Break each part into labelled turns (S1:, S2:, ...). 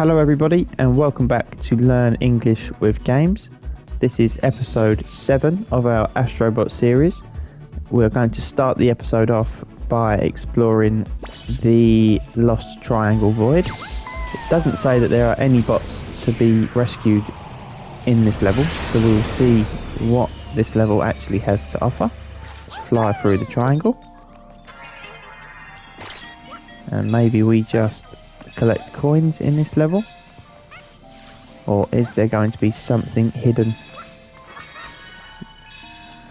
S1: Hello everybody and welcome back to Learn English with Games. This is episode 7 of our Astro Bot series. We're going to start the episode off by exploring the Lost Triangle Void. It doesn't say that there are any bots to be rescued in this level, so we'll see what this level actually has to offer. Let's fly through the triangle. And maybe we just collect coins in this level, or is there going to be something hidden?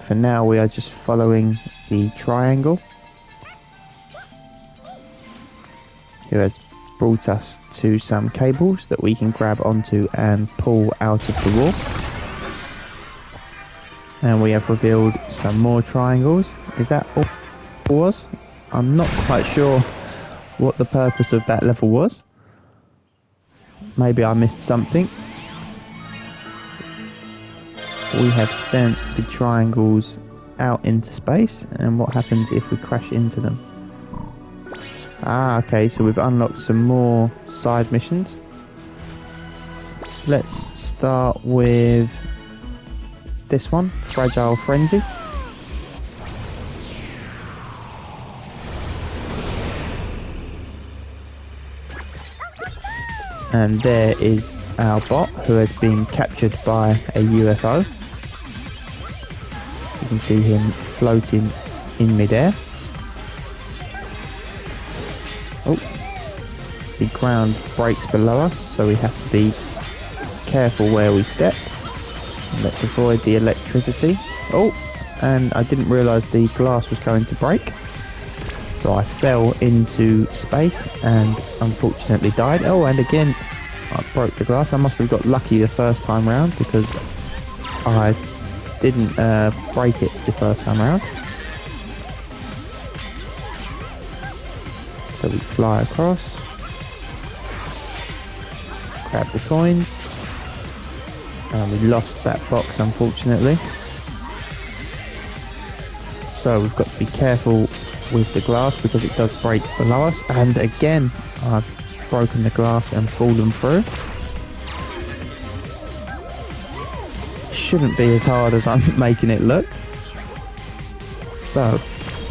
S1: For now we are just following the triangle, who has brought us to some cables that we can grab onto and pull out of the wall. And we have revealed some more triangles. Is that all it was? I'm not quite sure what the purpose of that level was. Maybe I missed something. We have sent the triangles out into space, and what happens if we crash into them? Okay, so we've unlocked some more side missions. Let's start with this one, Fragile Frenzy. And there is our bot, who has been captured by a UFO. You can see him floating in midair. Oh, the ground breaks below us, so we have to be careful where we step. Let's avoid the electricity. Oh, and I didn't realise the glass was going to break. So I fell into space and unfortunately died. Oh, and again I broke the glass. I must have got lucky the first time round because I didn't break it the first time round. So we fly across, grab the coins, and we lost that box unfortunately. So we've got to be careful with the glass because it does break below us, and again I've broken the glass and fallen through. Shouldn't be as hard as I'm making it look. So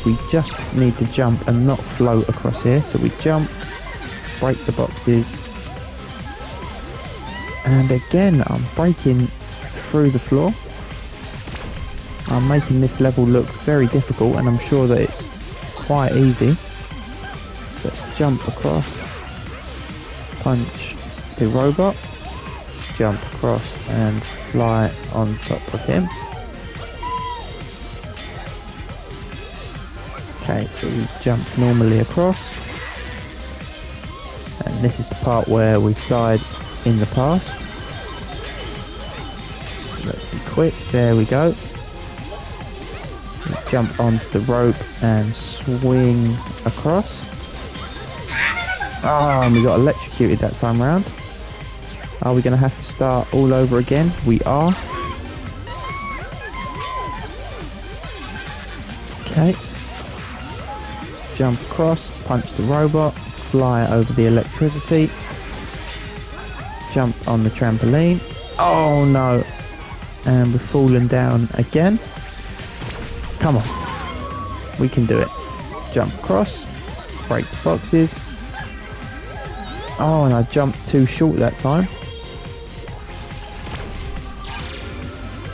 S1: we just need to jump and not float across here. So we jump, break the boxes, and again I'm breaking through the floor. I'm making this level look very difficult, and I'm sure that it's quite easy. Let's jump across, punch the robot, jump across and fly on top of him. Okay, so we jump normally across, and this is the part where we've died in the past. Let's be quick, there we go. Jump onto the rope and swing across. Oh, and we got electrocuted that time round. Are we going to have to start all over again? We are. Okay. Jump across, punch the robot, fly over the electricity, jump on the trampoline. Oh no! And we've fallen down again. Come on, we can do it. Jump across, break the boxes. Oh, and I jumped too short that time.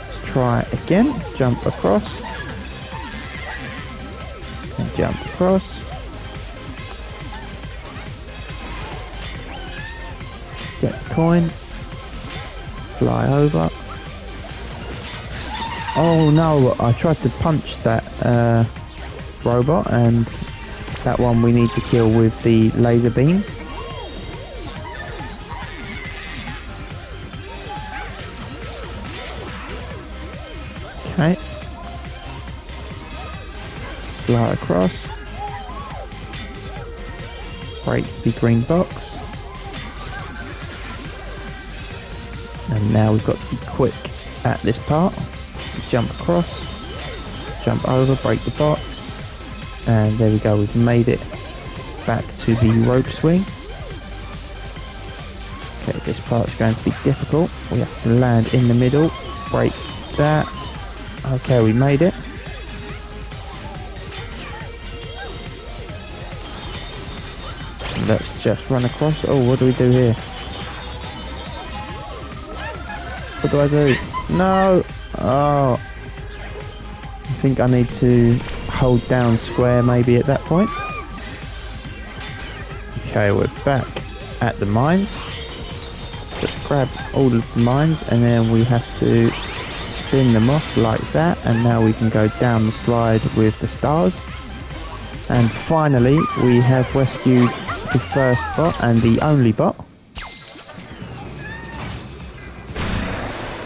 S1: Let's try again. Jump across. And jump across. Get the coin. Fly over. Oh no, I tried to punch that robot, and that one we need to kill with the laser beams. Okay. Fly across. Break the green box. And now we've got to be quick at this part. Jump across, jump over, break the box, and there we go, we've made it back to the rope swing. Okay, this part's going to be difficult. We have to land in the middle, break that. Okay, we made it. Let's just run across. Oh, what do we do here? What do I do? No! Oh. I think I need to hold down square maybe at that point. Okay, we're back at the mines. Just grab all of the mines and then we have to spin them off like that, and now we can go down the slide with the stars. And finally we have rescued the first bot and the only bot.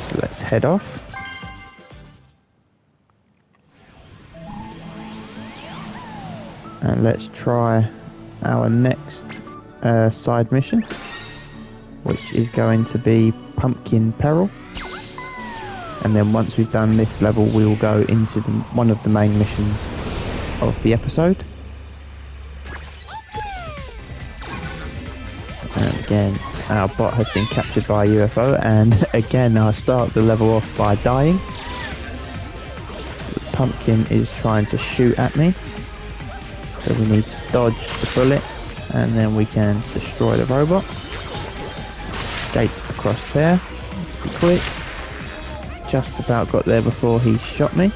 S1: So let's head off. And let's try our next side mission, which is going to be Pumpkin Peril. And then once we've done this level, we will go into one of the main missions of the episode. And again, our bot has been captured by a UFO, and again I start the level off by dying. The pumpkin is trying to shoot at me, so we need to dodge the bullet and then we can destroy the robot. Skate across there, let's be quick. Just about got there before he shot me.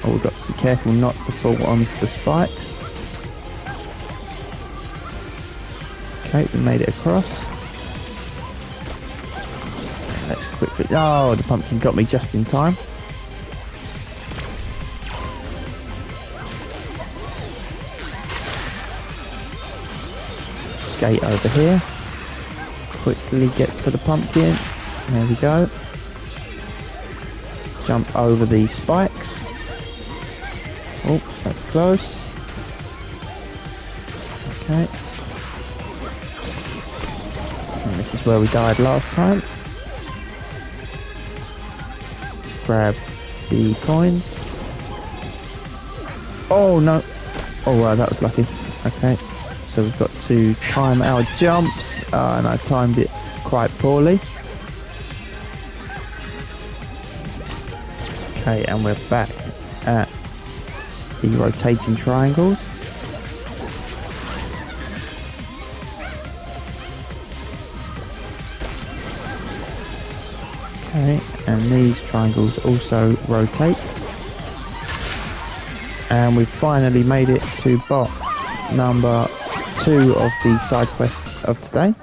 S1: Oh, we've got to be careful not to fall onto the spikes. Okay, we made it across. Let's quickly... Oh, the pumpkin got me just in time. Skate over here. Quickly get to the pumpkin. There we go. Jump over the spikes. Oh, that's close. Okay. And this is where we died last time. Grab the coins. Oh no! Oh wow, that was lucky. Okay, so we've got to time our jumps, and I timed it quite poorly. Okay, and we're back at the rotating triangles. Okay, and these triangles also rotate. And we've finally made it to bot number 2 of the side quests of today.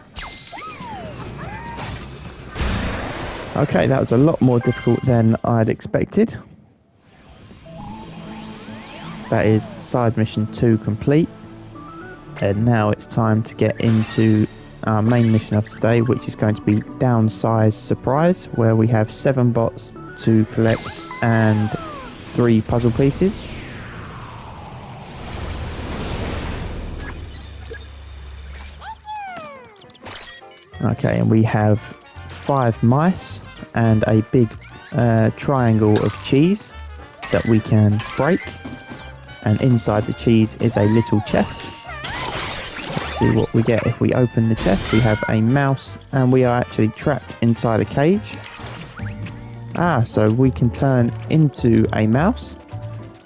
S1: Okay, that was a lot more difficult than I'd expected. That is side mission 2 complete. And now it's time to get into our main mission of today, which is going to be Downsize Surprise, where we have 7 bots to collect and 3 puzzle pieces. Okay, and we have 5 mice and a big triangle of cheese that we can break, and inside the cheese is a little chest. Let's see what we get if we open the chest. We have a mouse and we are actually trapped inside a cage. So we can turn into a mouse.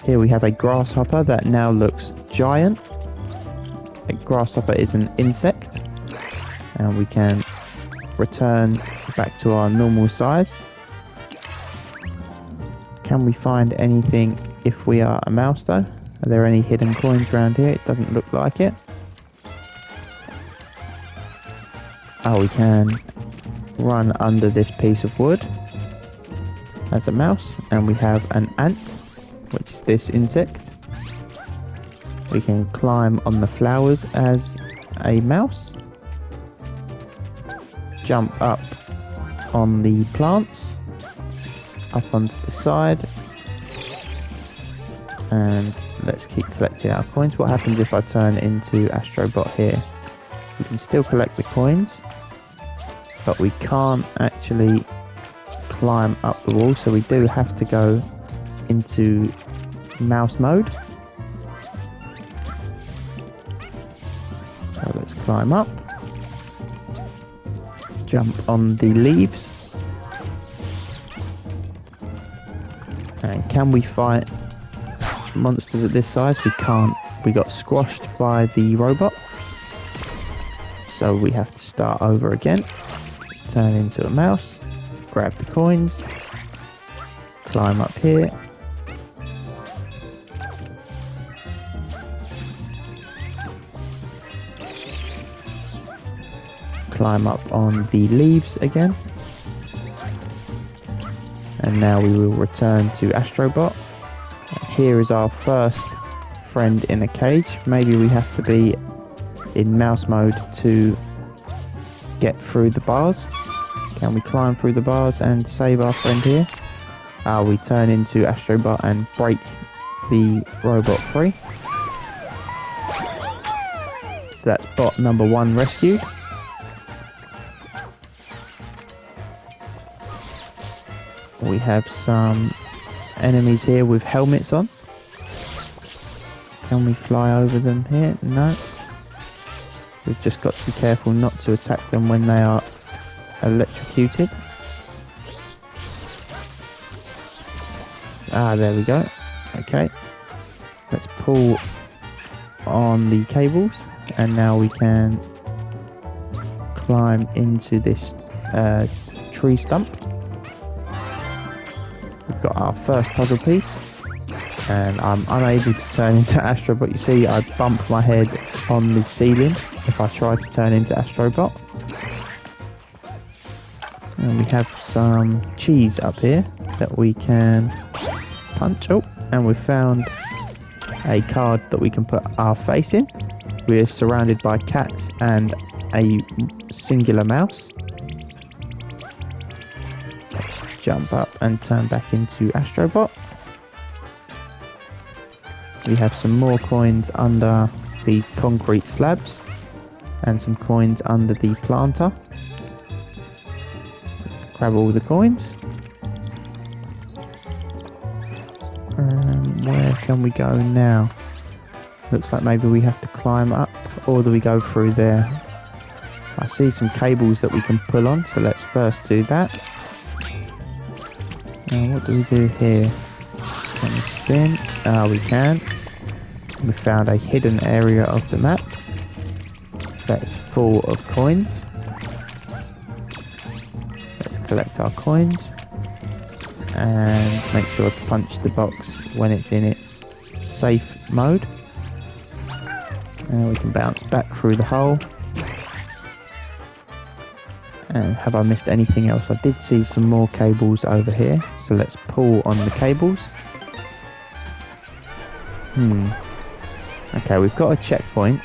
S1: Here we have a grasshopper that now looks giant. A grasshopper is an insect, and we can return back to our normal size. Can we find anything if we are a mouse though? Are there any hidden coins around here? It doesn't look like it. Oh, we can run under this piece of wood as a mouse, and we have an ant, which is this insect. We can climb on the flowers as a mouse. Jump up on the plants, up onto the side, and let's keep collecting our coins. What happens if I turn into Astro Bot here? We can still collect the coins, but we can't actually climb up the wall, so we do have to go into mouse mode. So let's climb up. jump on the leaves. And can we fight monsters at this size? We can't. We got squashed by the robot. So we have to start over again. Let's turn into a mouse. Grab the coins. Climb up here. Climb up on the leaves again. And now we will return to Astro Bot. Here is our first friend in a cage. Maybe we have to be in mouse mode to get through the bars. Can we climb through the bars and save our friend here? We turn into Astro Bot and break the robot free. So that's bot number 1 rescued. We have some enemies here with helmets on. Can we fly over them here? No. We've just got to be careful not to attack them when they are electrocuted. There we go. Okay. Let's pull on the cables and now we can climb into this tree stump. We've got our first puzzle piece and I'm unable to turn into Astro Bot. You see I bump my head on the ceiling if I try to turn into Astro Bot. And we have some cheese up here that we can punch. Oh, and we've found a card that we can put our face in. We're surrounded by cats and a singular mouse. Let's jump up and turn back into Astro Bot. We have some more coins under the concrete slabs and some coins under the planter. Grab all the coins. Where can we go now? Looks like maybe we have to climb up, or do we go through there? I see some cables that we can pull on, so let's first do that. Now what do we do here? Can we spin? We can. We found a hidden area of the map that is full of coins. Let's collect our coins and make sure to punch the box when it's in its safe mode. And we can bounce back through the hole. And have I missed anything else? I did see some more cables over here, so let's pull on the cables. Okay, we've got a checkpoint,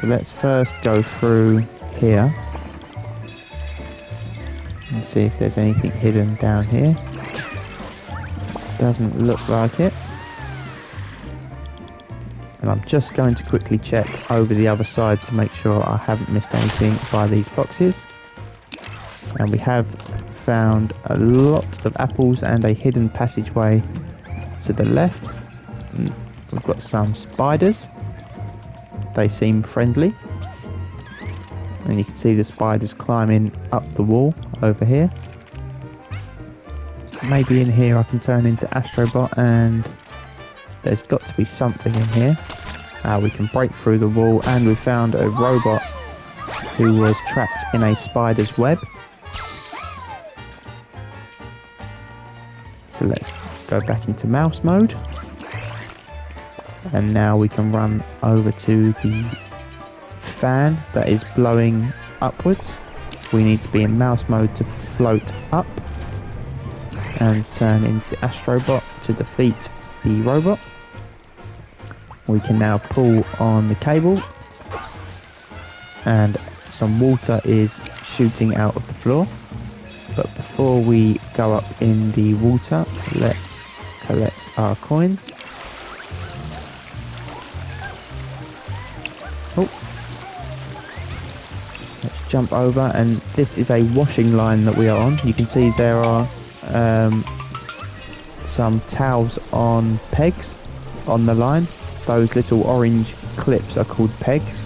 S1: so let's first go through here and see if there's anything hidden down here. Doesn't look like it. And I'm just going to quickly check over the other side to make sure I haven't missed anything by these boxes. And we have found a lot of apples and a hidden passageway to the left. We've got some spiders. They seem friendly. And you can see the spiders climbing up the wall over here. Maybe in here I can turn into Astro Bot, and there's got to be something in here. We can break through the wall, and we found a robot who was trapped in a spider's web. So let's go back into mouse mode. And now we can run over to the fan that is blowing upwards. We need to be in mouse mode to float up and turn into Astro Bot to defeat the robot. We can now pull on the cable and some water is shooting out of the floor. But before we go up in the water, let's collect our coins. Oh. Let's jump over, and this is a washing line that we are on. You can see there are some towels on pegs on the line. Those little orange clips are called pegs,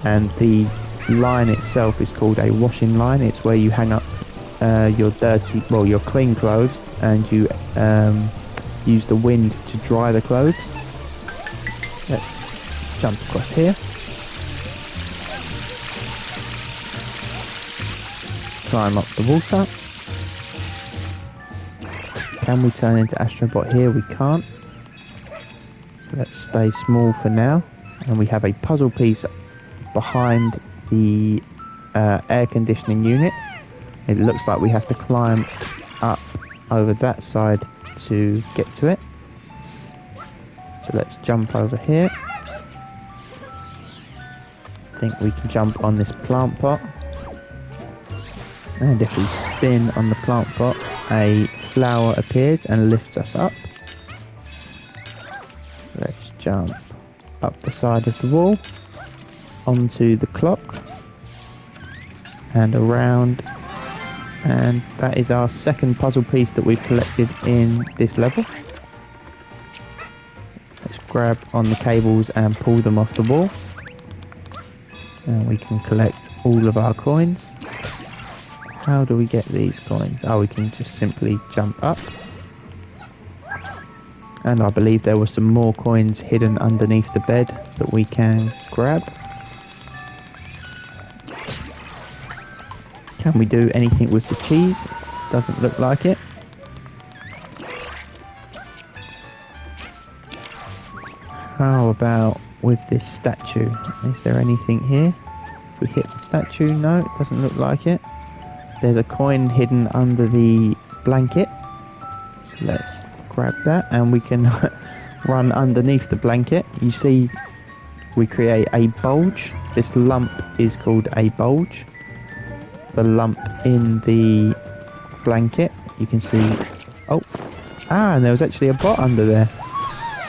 S1: and the line itself is called a washing line. It's where you hang up your your clean clothes, and you use the wind to dry the clothes. Let's jump across here. Climb up the water. Can we turn into Astro Bot here? We can't. So let's stay small for now. And we have a puzzle piece behind the air conditioning unit. It looks like we have to climb up over that side to get to it. So let's jump over here. I think we can jump on this plant pot. And if we spin on the plant pot, a flower appears and lifts us up. Let's jump up the side of the wall, onto the clock, and around. And that is our second puzzle piece that we've collected in this level. Let's grab on the cables and pull them off the wall. And we can collect all of our coins. How do we get these coins? Oh, we can just simply jump up. And I believe there were some more coins hidden underneath the bed that we can grab. Can we do anything with the cheese? Doesn't look like it. How about with this statue? Is there anything here? If we hit the statue, no, it doesn't look like it. There's a coin hidden under the blanket. So let's grab that, and we can run underneath the blanket. You see, we create a bulge. This lump is called a bulge. The lump in the blanket, you can see. And there was actually a bot under there.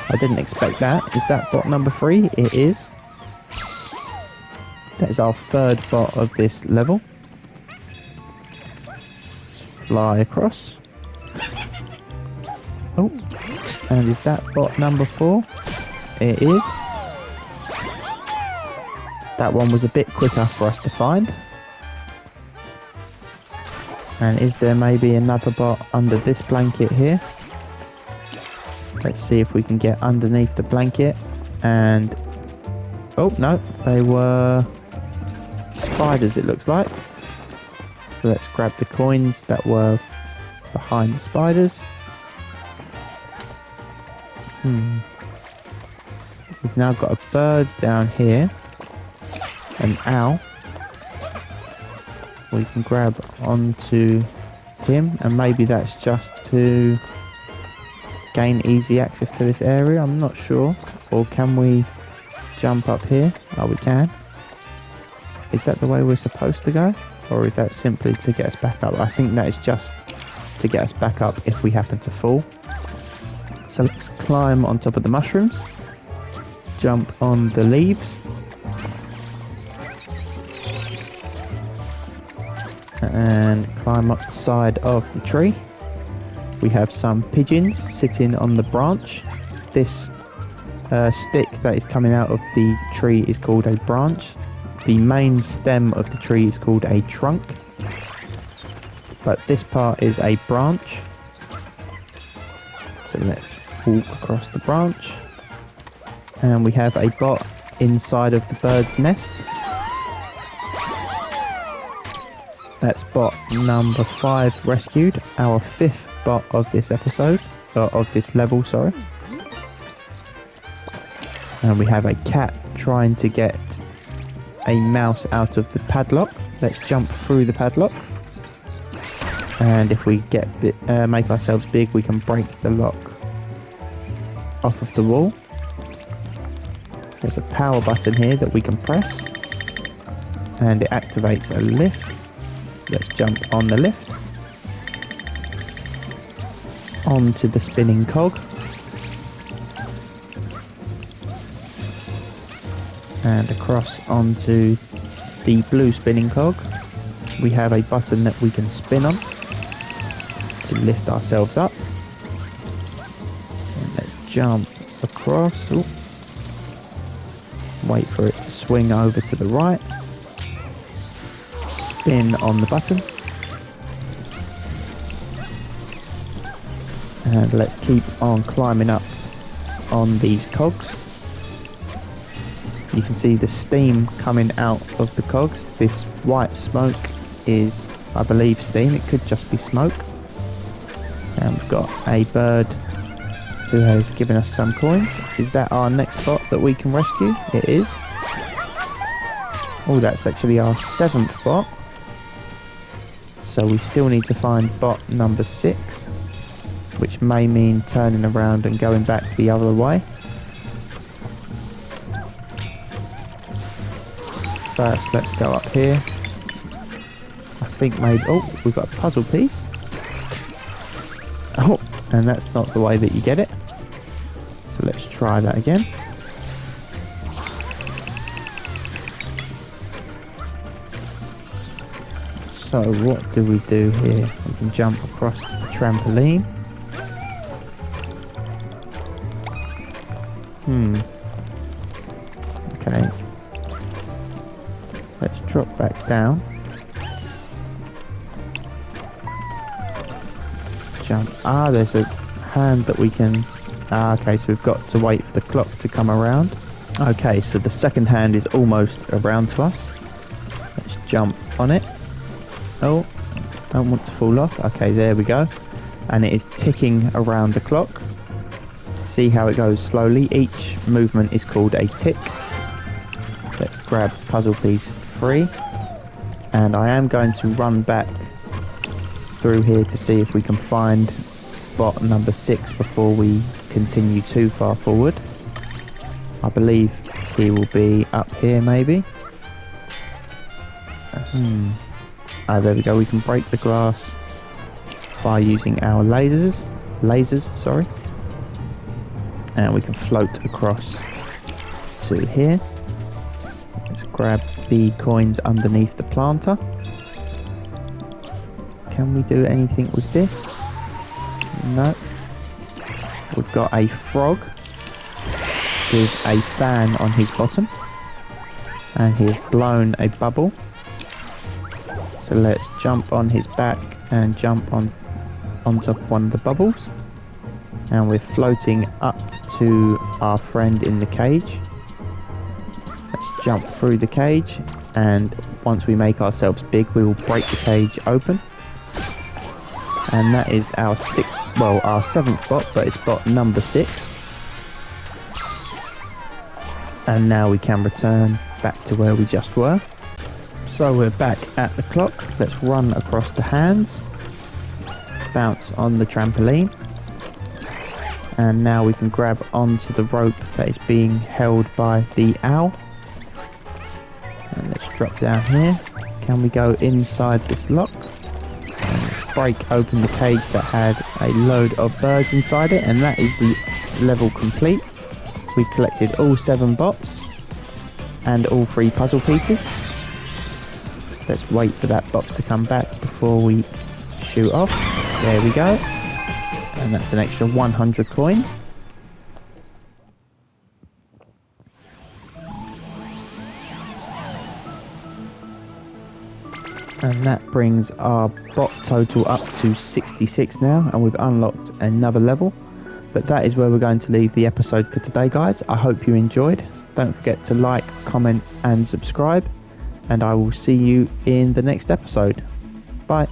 S1: I didn't expect that. Is that bot number 3? It is. That is our third bot of this level. Fly across. And is that bot number 4? It is. That one was a bit quicker for us to find. And is there maybe another bot under this blanket here? Let's see if we can get underneath the blanket. And oh no, they were spiders, it looks like. So let's grab the coins that were behind the spiders. We've now got a bird down here. An owl. We can grab onto him, and maybe that's just to gain easy access to this area. I'm not sure. Or can we jump up here? Oh, we can. Is that the way we're supposed to go? Or is that simply to get us back up? I think that is just to get us back up if we happen to fall. So let's climb on top of the mushrooms. Jump on the leaves. And climb up the side of the tree. We have some pigeons sitting on the branch. This stick that is coming out of the tree is called a branch. The main stem of the tree is called a trunk. But this part is a branch. So let's walk across the branch. And we have a bot inside of the bird's nest. That's bot number 5 rescued, our 5th bot of this episode, of this level, sorry. And we have a cat trying to get a mouse out of the padlock. Let's jump through the padlock. And if we make ourselves big, we can break the lock off of the wall. There's a power button here that we can press. And it activates a lift. Let's jump on the lift, onto the spinning cog, and across onto the blue spinning cog. We have a button that we can spin on to lift ourselves up. And let's jump across. Wait for it to swing over to the right. spin on the button. And let's keep on climbing up on these cogs. You can see the steam coming out of the cogs. This white smoke is, I believe, steam. It could just be smoke. And we've got a bird who has given us some coins. Is that our next bot that we can rescue? It is. Oh, that's actually our 7th bot. So we still need to find bot number 6, which may mean turning around and going back the other way. First, let's go up here. I think maybe... Oh, we've got a puzzle piece. Oh, and that's not the way that you get it. So let's try that again. So what do we do here? We can jump across to the trampoline. Okay. Let's drop back down. Jump. Ah, there's a hand that we can... Ah, okay, so we've got to wait for the clock to come around. Okay, so the second hand is almost around to us. Let's jump on it. Oh, don't want to fall off. Okay, there we go. And it is ticking around the clock. See how it goes slowly. Each movement is called a tick. Let's grab puzzle piece 3. And I am going to run back through here to see if we can find bot number 6 before we continue too far forward. I believe he will be up here maybe. Ah, there we go. We can break the glass by using our lasers, sorry. And we can float across to here. Let's grab the coins underneath the planter. Can we do anything with this? No. We've got a frog with a fan on his bottom. And he's blown a bubble. So let's jump on his back and jump on top of one of the bubbles. And we're floating up to our friend in the cage. Let's jump through the cage, and once we make ourselves big, we will break the cage open. And that is our 7th bot, but it's bot number 6. And now we can return back to where we just were. So we're back at the clock. Let's run across the hands, bounce on the trampoline, and now we can grab onto the rope that is being held by the owl. And let's drop down here. Can we go inside this lock? And let's break open the cage that had a load of birds inside it, and that is the level complete. We collected all 7 bots and all 3 puzzle pieces. Let's wait for that box to come back before we shoot off. There we go. And that's an extra 100 coins. And that brings our bot total up to 66 now, and we've unlocked another level. But that is where we're going to leave the episode for today, guys. I hope you enjoyed. Don't forget to like, comment and subscribe. And I will see you in the next episode. Bye.